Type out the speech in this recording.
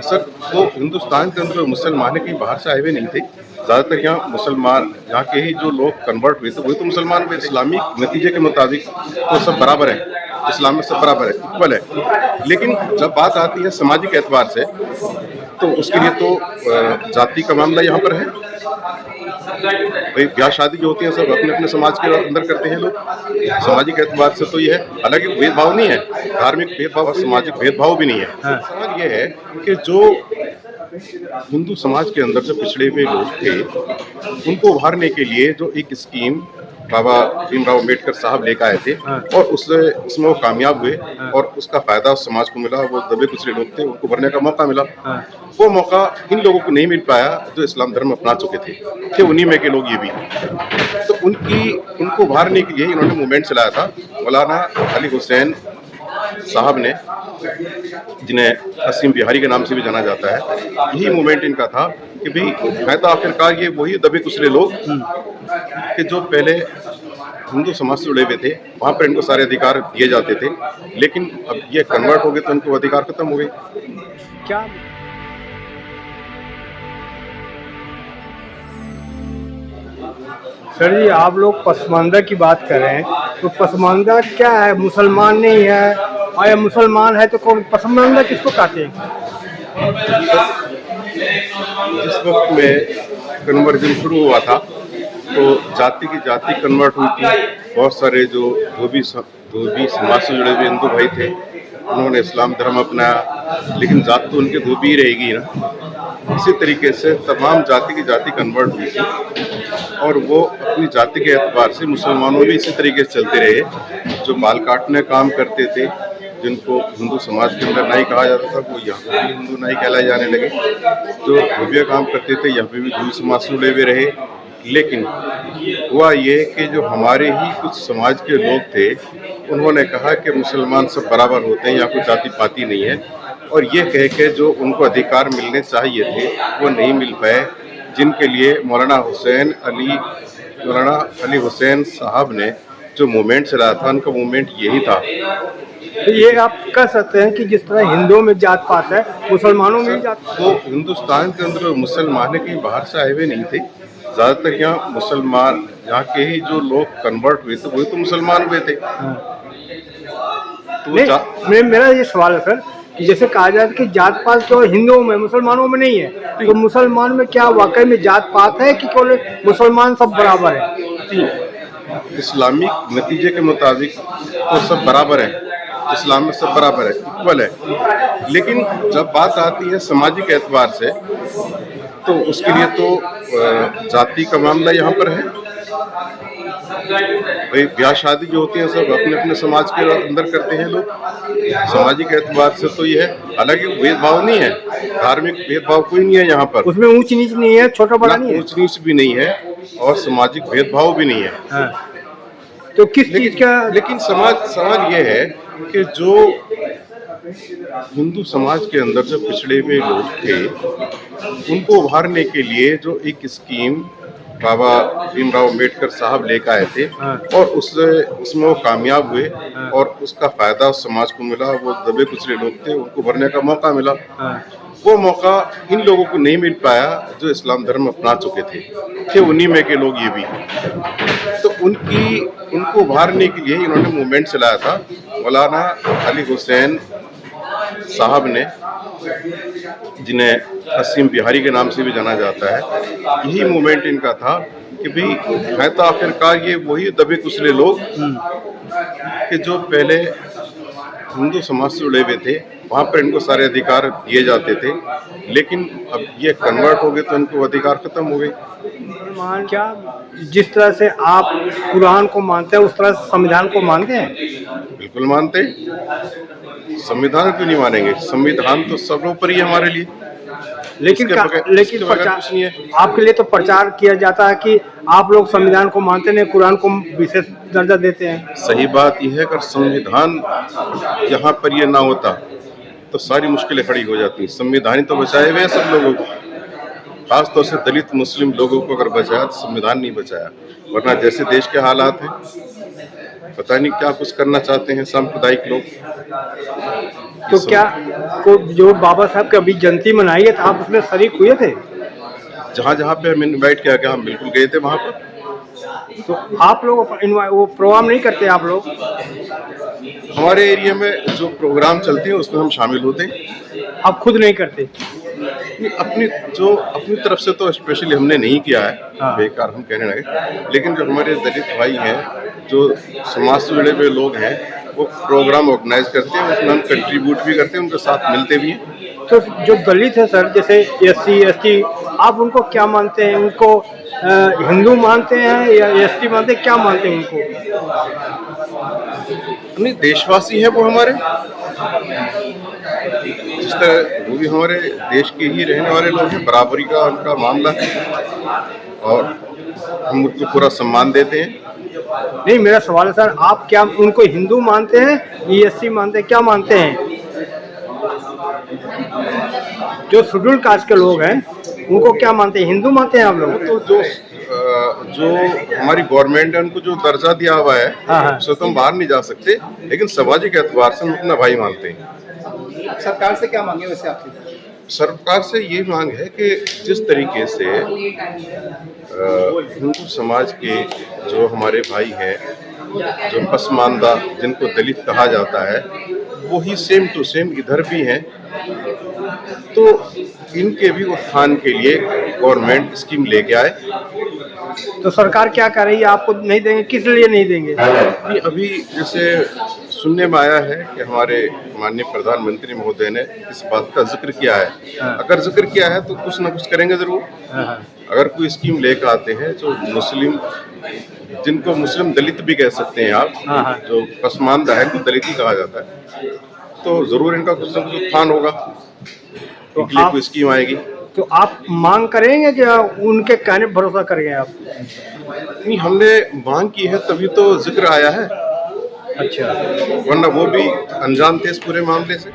Sir वो हिंदुस्तान के अंदर मुसलमान कहीं बाहर से आए हुए नहीं थे। ज़्यादातर यहाँ मुसलमान, यहाँ के ही जो लोग कन्वर्ट हुए थे वही तो मुसलमान हुए थे। इस्लामिक नतीजे के मुताबिक तो सब बराबर है, इस्लाम में सब बराबर है, इक्वल है। लेकिन जब बात आती है सामाजिक एतबार से, तो उसके लिए तो जाति का मामला यहाँ पर है। भाई ब्याह शादी जो होती है सब अपने अपने समाज के अंदर करते हैं लोग। सामाजिक एतबार से तो ये है, हालांकि भेदभाव नहीं है, धार्मिक भेदभाव और सामाजिक भेदभाव भी नहीं है। सवाल ये है कि जो हिंदू समाज के अंदर जो पिछड़े हुए लोग थे, उनको उभारने के लिए जो एक स्कीम बाबा भीमराव अम्बेडकर साहब लेकर आए थे और उसमें वो कामयाब हुए और उसका फायदा उस समाज को मिला। वो दबे कुचले लोग थे, उनको भरने का मौका मिला। वो मौका इन लोगों को नहीं मिल पाया जो इस्लाम धर्म अपना चुके थे उन्हीं में के लोग ये भी। तो उनको उभारने के लिए इन्होंने मूवमेंट चलाया था। मौलाना अली हुसैन साहब ने, जिन्हें असीम बिहारी के नाम से भी जाना जाता है, यही मूवमेंट इनका था कि भाई है तो आखिरकार ये वही दबे कुचले लोग कि जो पहले हिंदू समाज से जुड़े हुए थे, वहाँ पर इनको सारे अधिकार दिए जाते थे, लेकिन अब ये कन्वर्ट हो गए तो इनको अधिकार खत्म हो गए। क्या सर जी, आप लोग पसमानदा की बात कर रहे हैं, तो पसमानदा क्या है? मुसलमान नहीं है, और या मुसलमान है तो कौन पसमानदा किसको कहते हैं? जिस वक्त में कन्वर्जन शुरू हुआ था तो जाति की जाति कन्वर्ट हुई थी। बहुत सारे जो धोबी समाज से जुड़े हुए हिंदू भाई थे, उन्होंने इस्लाम धर्म अपनाया, लेकिन जात तो उनके धोबी ही रहेगी ना। इसी तरीके से तमाम जाति की जाति कन्वर्ट हुई थी और वो अपनी जाति के एतबार से मुसलमानों भी इसी तरीके से चलते रहे। जो बाल काटने काम करते थे, जिनको हिंदू समाज के अंदर नाई कहा जाता था, वो यहाँ पर भी हिंदू नाई कहलाए जाने लगे। जो धोबिया काम करते थे, यहाँ पे भी धोबी समाज से जुड़े हुए रहे। लेकिन हुआ ये कि जो हमारे ही कुछ समाज के लोग थे, उन्होंने कहा कि मुसलमान सब बराबर होते हैं, यहाँ कोई जाति पाति नहीं है, और ये कह के जो उनको अधिकार मिलने चाहिए थे वो नहीं मिल पाए, जिनके लिए मौलाना अली हुसैन साहब ने जो मूवमेंट चलाया था, उनका मूवमेंट यही था। तो ये आप कह सकते हैं कि जिस तरह हिंदुओं में जात पात है, मुसलमानों में भी जात पात वो हिंदुस्तान के अंदर मुसलमान कहीं बाहर से आए हुए नहीं थे। ज़्यादातर यहाँ मुसलमान, यहाँ के ही जो लोग कन्वर्ट हुए थे वही तो मुसलमान हुए थे। नहीं, मेरा ये सवाल है सर कि जैसे कहा जाता है कि जात पात तो हिंदुओं में, मुसलमानों में नहीं है, तो मुसलमान में क्या वाकई में जात पात है कि केवल मुसलमान सब बराबर है? इस्लामिक नतीजे के मुताबिक तो सब बराबर है, इस्लाम में सब बराबर है, इक्वल है। लेकिन जब बात आती है सामाजिक एतबार से, तो उसके लिए तो जाति का मामला यहाँ पर है। भाई ब्याह शादी जो होती है सब अपने अपने समाज के अंदर करते हैं लोग। सामाजिक एतबार से तो ये है, हालांकि भेदभाव नहीं है, धार्मिक भेदभाव कोई नहीं है यहाँ पर। उसमें ऊंच नीच नहीं है, छोटा बड़ा नहीं है, ऊंच नीच भी नहीं है और सामाजिक भेदभाव भी नहीं है। तो किस चीज का? लेकिन सवाल ये है कि जो हिंदू समाज के अंदर जो पिछड़े हुए लोग थे, उनको उभारने के लिए जो एक स्कीम बाबा भीमराव अम्बेडकर साहब लेकर आए थे और उसमें वो कामयाब हुए और उसका फायदा उस समाज को मिला। वो दबे कुचले लोग थे, उनको भरने का मौका मिला। वो मौका इन लोगों को नहीं मिल पाया जो इस्लाम धर्म अपना चुके थे उन्हीं में के लोग ये भी। तो उनको उभारने के लिए इन्होंने मूवमेंट चलाया था। मौलाना अली हुसैन साहब ने, जिन्हें असीम बिहारी के नाम से भी जाना जाता है, यही मूवमेंट इनका था कि भाई है तो आखिरकार ये वही दबे कुचले लोग कि जो पहले हिंदू समाज से जुड़े हुए थे, वहाँ पर इनको सारे अधिकार दिए जाते थे, लेकिन अब ये कन्वर्ट हो गए तो इनको अधिकार खत्म हो गए। क्या जिस तरह से आप कुरान को मानते हैं उस तरह से संविधान को मानते हैं? बिल्कुल मानते हैं। संविधान क्यों नहीं मानेंगे? संविधान तो सर्वोपरि है हमारे लिए। लेकिन कुछ नहीं है। आपके लिए तो प्रचार किया जाता है कि आप लोग संविधान को मानते नहीं, कुरान को विशेष दर्जा देते हैं। सही बात यह है, अगर संविधान यहाँ पर ये ना होता तो सारी मुश्किलें खड़ी हो जाती। संविधान तो बचाए हुए सब लोगों को, खासतौर से दलित मुस्लिम लोगों को अगर बचाया तो संविधान नहीं बचाया। वरना जैसे देश के हालात हैं, पता नहीं क्या कुछ करना चाहते हैं सांप्रदायिक लोग। तो क्या को जो बाबा साहब की अभी जयंती मनाई है तो आप उसमें शरीक हुए थे? जहाँ जहाँ पे हमें इन्वाइट किया गया हम बिल्कुल गए थे वहाँ पर। तो आप लोग वो प्रोग्राम नहीं करते आप लोग? हमारे एरिया में जो प्रोग्राम चलते हैं उसमें हम शामिल होते हैं। आप खुद नहीं करते? अपनी तरफ से तो स्पेशली हमने नहीं किया है, हाँ। बेकार हम कहने लगे। लेकिन जो हमारे दलित भाई हैं, जो समाज से जुड़े हुए लोग हैं, वो प्रोग्राम ऑर्गेनाइज करते हैं, उसमें हम कंट्रीब्यूट भी करते हैं, उनके साथ मिलते भी हैं। तो जो दलित है सर, जैसे SC ST, आप उनको क्या मानते हैं? उनको हिंदू मानते हैं या ST मानते हैं? क्या मानते हैं उनको? नहीं, देशवासी हैं वो हमारे, जिस तरह वो भी हमारे देश के ही रहने वाले लोग हैं। बराबरी का उनका मामला है और हम उनको पूरा सम्मान देते हैं। नहीं, मेरा सवाल है सर, आप क्या उनको हिंदू मानते हैं, SC मानते हैं, क्या मानते हैं? जो शेड्यूल कास्ट के लोग हैं उनको क्या मानते हैं? हिंदू मानते हैं आप लोग? तो जो हमारी गवर्नमेंट है उनको जो दर्जा दिया हुआ है, हाँ। उससे तो हम बाहर नहीं जा सकते, लेकिन सामाजिक एतबार से हम अपना भाई मानते हैं। सरकार से क्या मांगे वैसे आपकी? सरकार से ये मांग है कि जिस तरीके से हिंदू समाज के जो हमारे भाई हैं, जो पसमानदा जिनको दलित कहा जाता है, वही सेम टू सेम इधर भी हैं, तो इनके भी उत्थान के लिए गवर्नमेंट स्कीम लेके आए। तो सरकार क्या कर रही है? आपको नहीं देंगे, किस लिए नहीं देंगे? अभी जैसे सुनने में आया है कि हमारे माननीय प्रधानमंत्री महोदय ने इस बात का जिक्र किया है। हाँ। अगर जिक्र किया है तो कुछ ना कुछ करेंगे जरूर। हाँ। अगर कोई स्कीम लेकर आते हैं जो मुस्लिम, जिनको मुस्लिम दलित भी कह सकते हैं आप, हाँ। जो पसमानदा है, तो दलित ही कहा जाता है, तो जरूर इनका कुछ ना कुछ उत्थान होगा, तो इनके लिए कोई स्कीम आएगी। तो आप मांग करेंगे कि उनके कहने पर भरोसा करेंगे आप? नहीं, हमने मांग की है तभी तो जिक्र आया है, अच्छा। वरना वो भी अनजान थे इस पूरे मामले से।